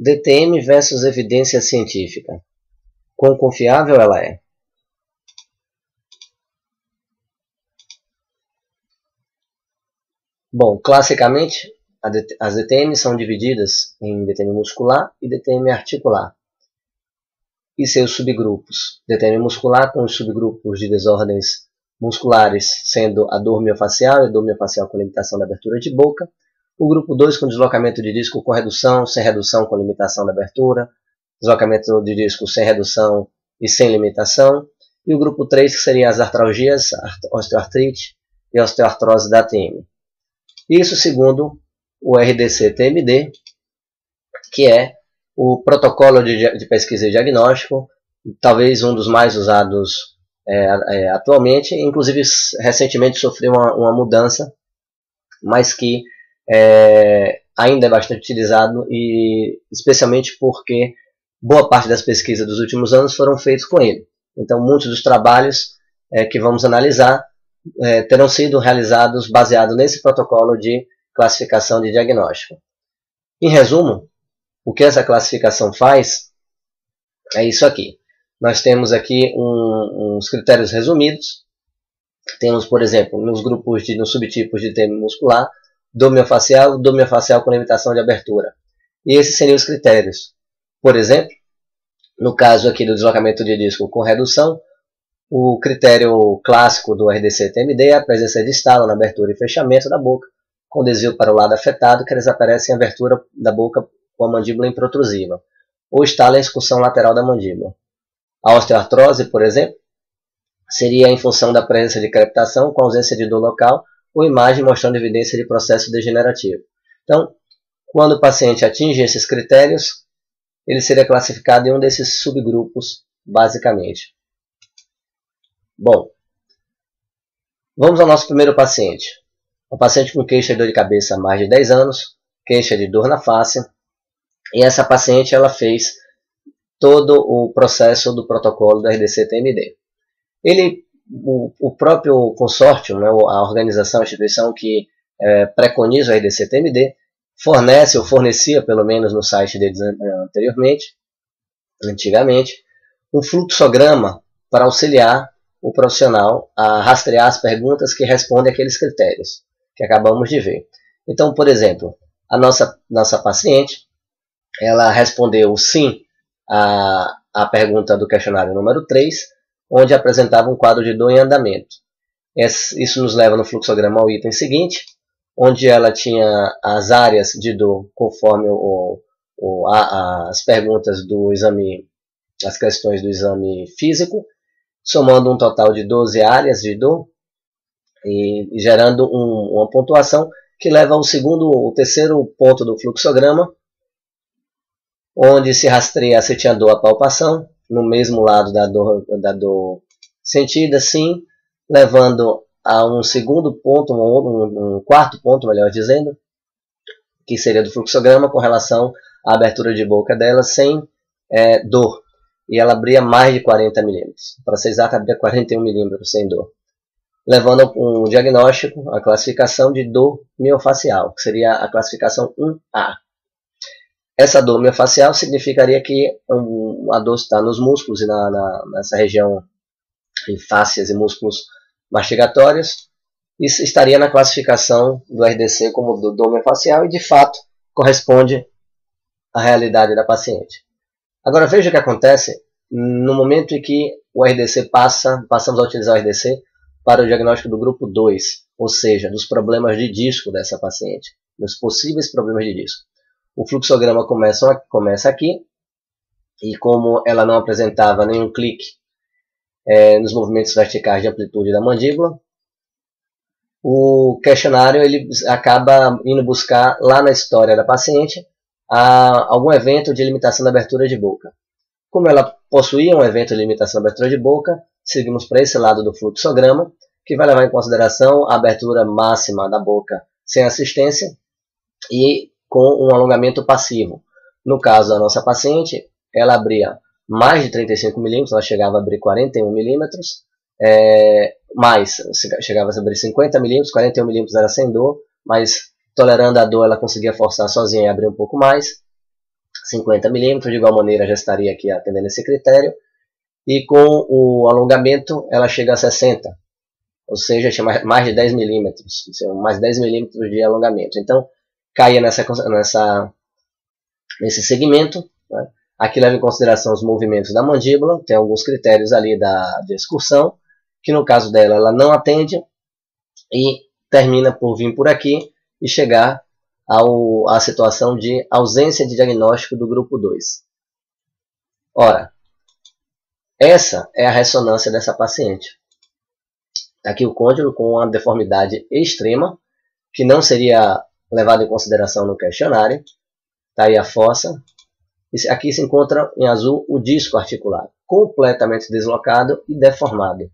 DTM versus evidência científica. Quão confiável ela é? Bom, classicamente, as DTM são divididas em DTM muscular e DTM articular. E seus subgrupos. DTM muscular com os subgrupos de desordens musculares, sendo a dor miofacial e a dor miofacial com limitação da abertura de boca. O grupo 2 com deslocamento de disco com redução, sem redução com limitação da abertura. Deslocamento de disco sem redução e sem limitação. E o grupo 3 que seria as artralgias, osteoartrite e osteoartrose da ATM. Isso segundo o RDC-TMD, que é o protocolo de pesquisa e diagnóstico, talvez um dos mais usados atualmente, inclusive recentemente sofreu uma mudança, mas que ainda é bastante utilizado, e especialmente porque boa parte das pesquisas dos últimos anos foram feitas com ele. Então muitos dos trabalhos que vamos analisar terão sido realizados baseados nesse protocolo de classificação de diagnóstico. Em resumo, o que essa classificação faz é isso aqui. Nós temos aqui uns critérios resumidos. Temos, por exemplo, nos subtipos de DTM muscular, dor miofacial com limitação de abertura. E esses seriam os critérios. Por exemplo, no caso aqui do deslocamento de disco com redução, o critério clássico do RDC-TMD é a presença de estalo na abertura e fechamento da boca, com desvio para o lado afetado, que eles aparecem em abertura da boca com a mandíbula improtrusiva, ou estalo em excursão lateral da mandíbula. A osteoartrose, por exemplo, seria em função da presença de crepitação com ausência de dor local ou imagem mostrando evidência de processo degenerativo. Então, quando o paciente atinge esses critérios, ele seria classificado em um desses subgrupos, basicamente. Bom, vamos ao nosso primeiro paciente. Um paciente com queixa de dor de cabeça há mais de 10 anos, queixa de dor na face, e essa paciente ela fez todo o processo do protocolo do RDC-TMD. O próprio consórcio, né, a organização, a instituição que preconiza o RDC-TMD, fornece ou fornecia, pelo menos no site deles antigamente, um fluxograma para auxiliar o profissional a rastrear as perguntas que respondem àqueles critérios que acabamos de ver. Então, por exemplo, a nossa paciente, ela respondeu sim à pergunta do questionário número 3, onde apresentava um quadro de dor em andamento. Isso nos leva no fluxograma ao item seguinte, onde ela tinha as áreas de dor conforme as perguntas do exame, as questões do exame físico, somando um total de 12 áreas de dor e gerando uma pontuação que leva ao terceiro ponto do fluxograma, onde se rastreia se tinha dor à palpação, no mesmo lado da dor sentida, sim, levando a um segundo ponto, um quarto ponto, melhor dizendo, que seria do fluxograma com relação à abertura de boca dela sem dor. E ela abria mais de 40 milímetros. Para ser exato, abria 41 milímetros sem dor. Levando um diagnóstico, a classificação de dor miofacial, que seria a classificação 1A. Essa dor miofacial significaria que a dor está nos músculos e nessa região em fáscias e músculos mastigatórios. Isso estaria na classificação do RDC como dor miofacial e, de fato, corresponde à realidade da paciente. Agora veja o que acontece no momento em que o RDC passamos a utilizar o RDC para o diagnóstico do grupo 2, ou seja, dos problemas de disco dessa paciente, dos possíveis problemas de disco. O fluxograma começa aqui, e como ela não apresentava nenhum clique nos movimentos verticais de amplitude da mandíbula, o questionário ele acaba indo buscar lá na história da paciente algum evento de limitação da abertura de boca. Como ela possuía um evento de limitação da abertura de boca, seguimos para esse lado do fluxograma, que vai levar em consideração a abertura máxima da boca sem assistência e com um alongamento passivo. No caso da nossa paciente, ela abria mais de 35 milímetros, ela chegava a abrir 41 milímetros, chegava a abrir 50 milímetros, 41 milímetros era sem dor, mas tolerando a dor ela conseguia forçar sozinha e abrir um pouco mais. 50 milímetros, de igual maneira já estaria aqui atendendo esse critério, e com o alongamento ela chega a 60, ou seja, tinha mais de 10 milímetros, mais 10 milímetros de alongamento. Então, caía nesse segmento, né? Aqui leva em consideração os movimentos da mandíbula, tem alguns critérios ali de excursão, que no caso dela ela não atende, e termina por vir por aqui e chegar à situação de ausência de diagnóstico do grupo 2. Ora, essa é a ressonância dessa paciente. Aqui o côndilo com uma deformidade extrema, que não seria levado em consideração no questionário. Está aí a fossa. Aqui se encontra em azul o disco articular, completamente deslocado e deformado.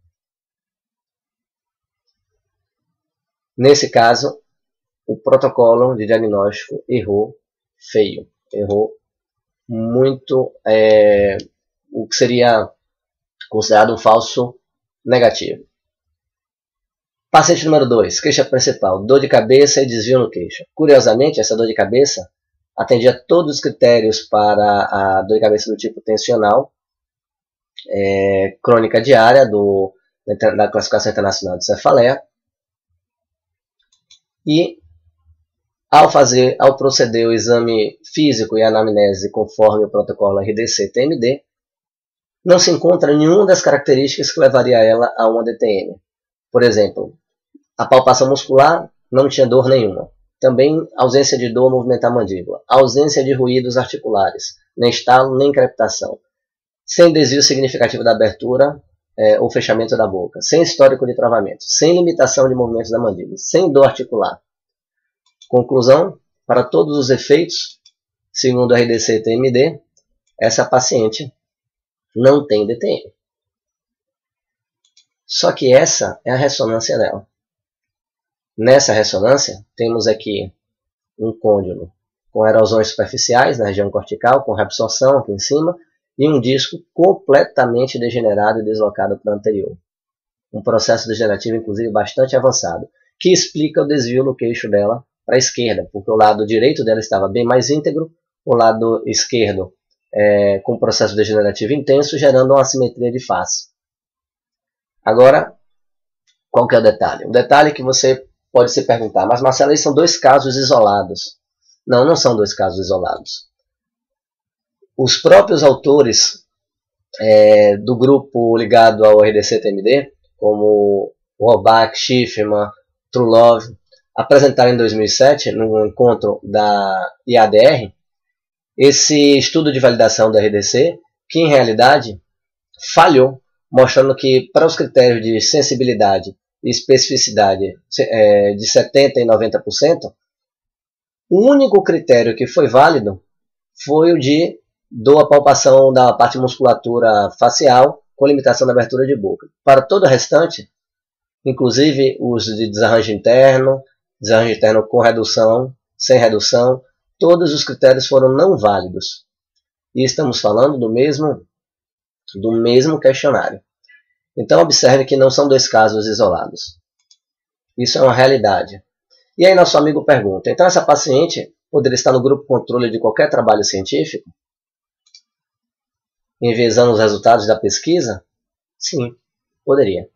Nesse caso, o protocolo de diagnóstico errou feio, errou muito, o que seria considerado um falso negativo. Paciente número 2, queixa principal, dor de cabeça e desvio no queixo. Curiosamente, essa dor de cabeça atendia todos os critérios para a dor de cabeça do tipo tensional, crônica diária da classificação internacional de cefaleia. E ao proceder o exame físico e anamnese conforme o protocolo RDC-TMD, não se encontra nenhuma das características que levaria ela a uma DTM. Por exemplo, a palpação muscular não tinha dor nenhuma. Também ausência de dor ao movimentar a mandíbula. Ausência de ruídos articulares, nem estalo, nem crepitação. Sem desvio significativo da abertura ou fechamento da boca. Sem histórico de travamento. Sem limitação de movimentos da mandíbula. Sem dor articular. Conclusão, para todos os efeitos, segundo o RDC-TMD, essa paciente não tem DTM. Só que essa é a ressonância dela. Nessa ressonância, temos aqui um côndilo com erosões superficiais na região cortical, com reabsorção aqui em cima, e um disco completamente degenerado e deslocado para o anterior. Um processo degenerativo, inclusive, bastante avançado, que explica o desvio no queixo dela para a esquerda, porque o lado direito dela estava bem mais íntegro, o lado esquerdo com um processo degenerativo intenso, gerando uma assimetria de face. Agora, qual que é o detalhe? O detalhe é que você pode se perguntar, mas Marcelo, esses são dois casos isolados. Não, não são dois casos isolados. Os próprios autores do grupo ligado ao RDC-TMD, como Robach, Schiffman, Trulov, apresentaram em 2007, no encontro da IADR, esse estudo de validação do RDC, que em realidade falhou, mostrando que para os critérios de sensibilidade e especificidade de 70% e 90%, o único critério que foi válido foi o de a palpação da parte musculatura facial com limitação da abertura de boca. Para todo o restante, inclusive os de desarranjo interno com redução, sem redução, todos os critérios foram não válidos. E estamos falando do mesmo questionário. Então observe que não são dois casos isolados. Isso é uma realidade. E aí nosso amigo pergunta, então essa paciente poderia estar no grupo controle de qualquer trabalho científico? Enviesando os resultados da pesquisa? Sim, poderia.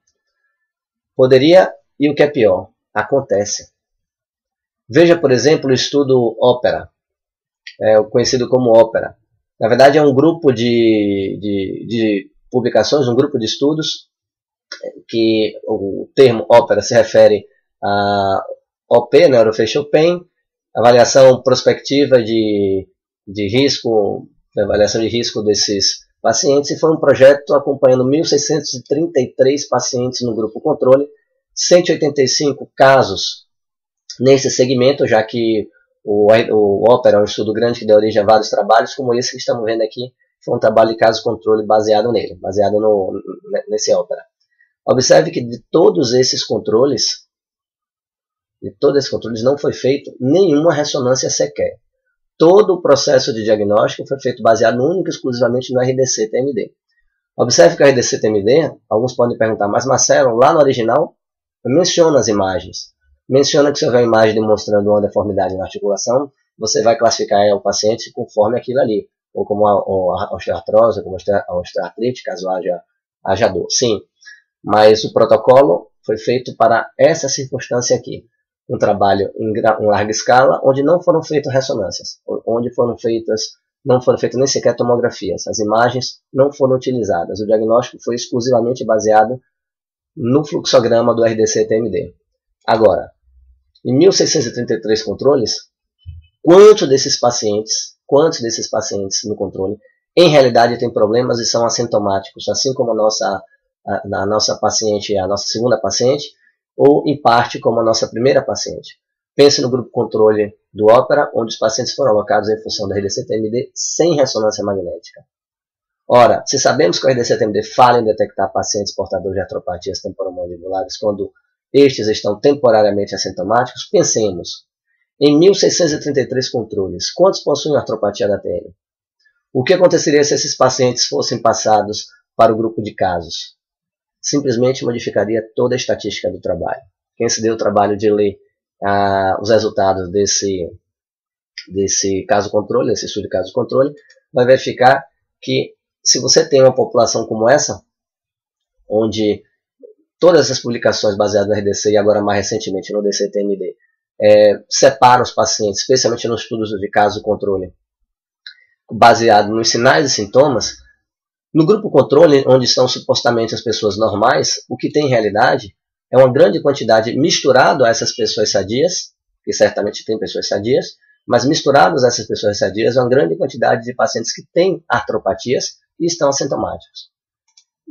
Poderia, e o que é pior, acontece. Veja, por exemplo, o estudo OPERA, conhecido como OPERA. Na verdade, é um grupo de publicações, um grupo de estudos, que o termo OPERA se refere a OP, Orofacial Pain, avaliação prospectiva de risco, avaliação de risco desses pacientes, e foi um projeto acompanhando 1.633 pacientes no grupo controle, 185 casos nesse segmento, já que o OPERA é um estudo grande que deu origem a vários trabalhos, como esse que estamos vendo aqui, foi um trabalho de caso-controle baseado nele, baseado nesse OPERA. Observe que de todos esses controles não foi feito nenhuma ressonância sequer. Todo o processo de diagnóstico foi feito baseado única e exclusivamente no RDC-TMD. Observe que o RDC-TMD, alguns podem perguntar, mas Marcelo, lá no original, menciona as imagens. Menciona que se houver uma imagem demonstrando uma deformidade na articulação, você vai classificar o paciente conforme aquilo ali. ou como a osteoartrose, como a osteoartrite, caso haja dor. Sim, mas o protocolo foi feito para essa circunstância aqui. Um trabalho em larga escala, onde não foram feitas ressonâncias, onde não foram feitas nem sequer tomografias. As imagens não foram utilizadas. O diagnóstico foi exclusivamente baseado no fluxograma do RDC-TMD. Agora, em 1.633 controles, quantos desses pacientes no controle, em realidade têm problemas e são assintomáticos, assim como a nossa paciente, a nossa segunda paciente, ou em parte como a nossa primeira paciente. Pense no grupo controle do Opera, onde os pacientes foram alocados em função do RDC-TMD sem ressonância magnética. Ora, se sabemos que o RDC-TMD falha em detectar pacientes portadores de artropatias temporomandibulares quando estes estão temporariamente assintomáticos, pensemos em 1.633 controles. Quantos possuem artropatia da TM? O que aconteceria se esses pacientes fossem passados para o grupo de casos? Simplesmente modificaria toda a estatística do trabalho. Quem se deu o trabalho de ler os resultados desse caso controle, desse estudo de caso controle, vai verificar que se você tem uma população como essa, onde todas essas publicações baseadas no RDC e agora mais recentemente no DCTMD separam os pacientes, especialmente nos estudos de caso controle, baseado nos sinais e sintomas, no grupo controle, onde estão supostamente as pessoas normais, o que tem em realidade é uma grande quantidade misturado a essas pessoas sadias, que certamente tem pessoas sadias, mas misturados a essas pessoas sadias é uma grande quantidade de pacientes que têm artropatias e estão assintomáticos.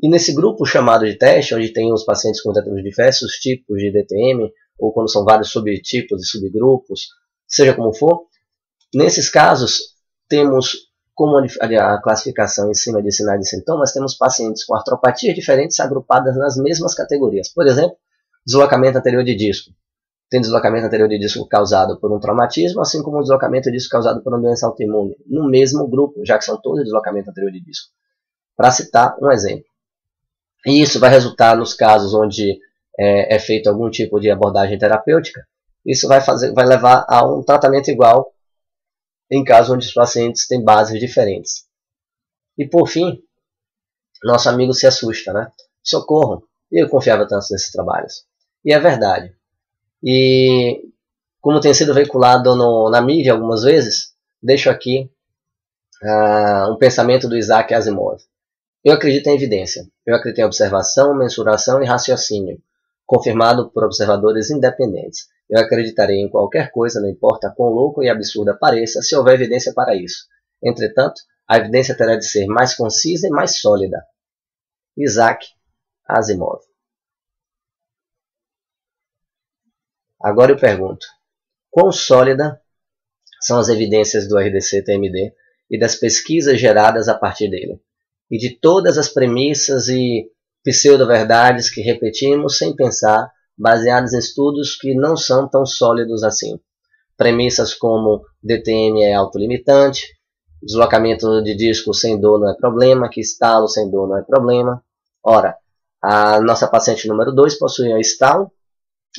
E nesse grupo chamado de teste, onde tem os pacientes com diversos tipos de DTM, ou quando são vários subtipos e subgrupos, seja como for, nesses casos temos, como a classificação em cima de sinais e sintomas, temos pacientes com artropatias diferentes agrupadas nas mesmas categorias. Por exemplo, deslocamento anterior de disco. Tem deslocamento anterior de disco causado por um traumatismo, assim como deslocamento de disco causado por uma doença autoimune, no mesmo grupo, já que são todos deslocamento anterior de disco. Para citar um exemplo. E isso vai resultar nos casos onde é feito algum tipo de abordagem terapêutica, isso vai levar a um tratamento igual em casos onde os pacientes têm bases diferentes. E por fim, nosso amigo se assusta, né? Socorro, eu confiava tanto nesses trabalhos. E é verdade. E como tem sido veiculado na mídia algumas vezes, deixo aqui um pensamento do Isaac Asimov. Eu acredito em evidência. Eu acredito em observação, mensuração e raciocínio, confirmado por observadores independentes. Eu acreditarei em qualquer coisa, não importa quão louco e absurda pareça, se houver evidência para isso. Entretanto, a evidência terá de ser mais concisa e mais sólida. Isaac Asimov. Agora eu pergunto, quão sólida são as evidências do RDC-TMD e das pesquisas geradas a partir dele? E de todas as premissas e pseudo-verdades que repetimos sem pensar, baseadas em estudos que não são tão sólidos assim. Premissas como DTM é autolimitante, deslocamento de disco sem dor não é problema, que estalo sem dor não é problema. Ora, a nossa paciente número 2 possuía estalo,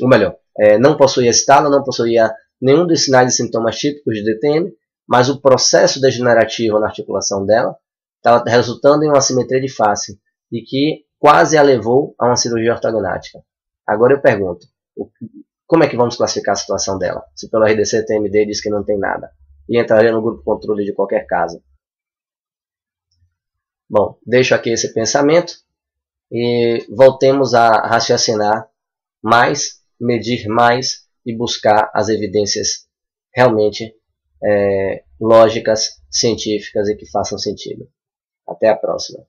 ou melhor, não possuía estalo, não possuía nenhum dos sinais e sintomas típicos de DTM, mas o processo degenerativo na articulação dela estava resultando em uma assimetria de face e que quase a levou a uma cirurgia ortognática. Agora eu pergunto, como é que vamos classificar a situação dela? Se pelo RDC-TMD diz que não tem nada e entraria no grupo controle de qualquer caso. Bom, deixo aqui esse pensamento e voltemos a raciocinar mais, medir mais e buscar as evidências realmente lógicas, científicas e que façam sentido. Até a próxima.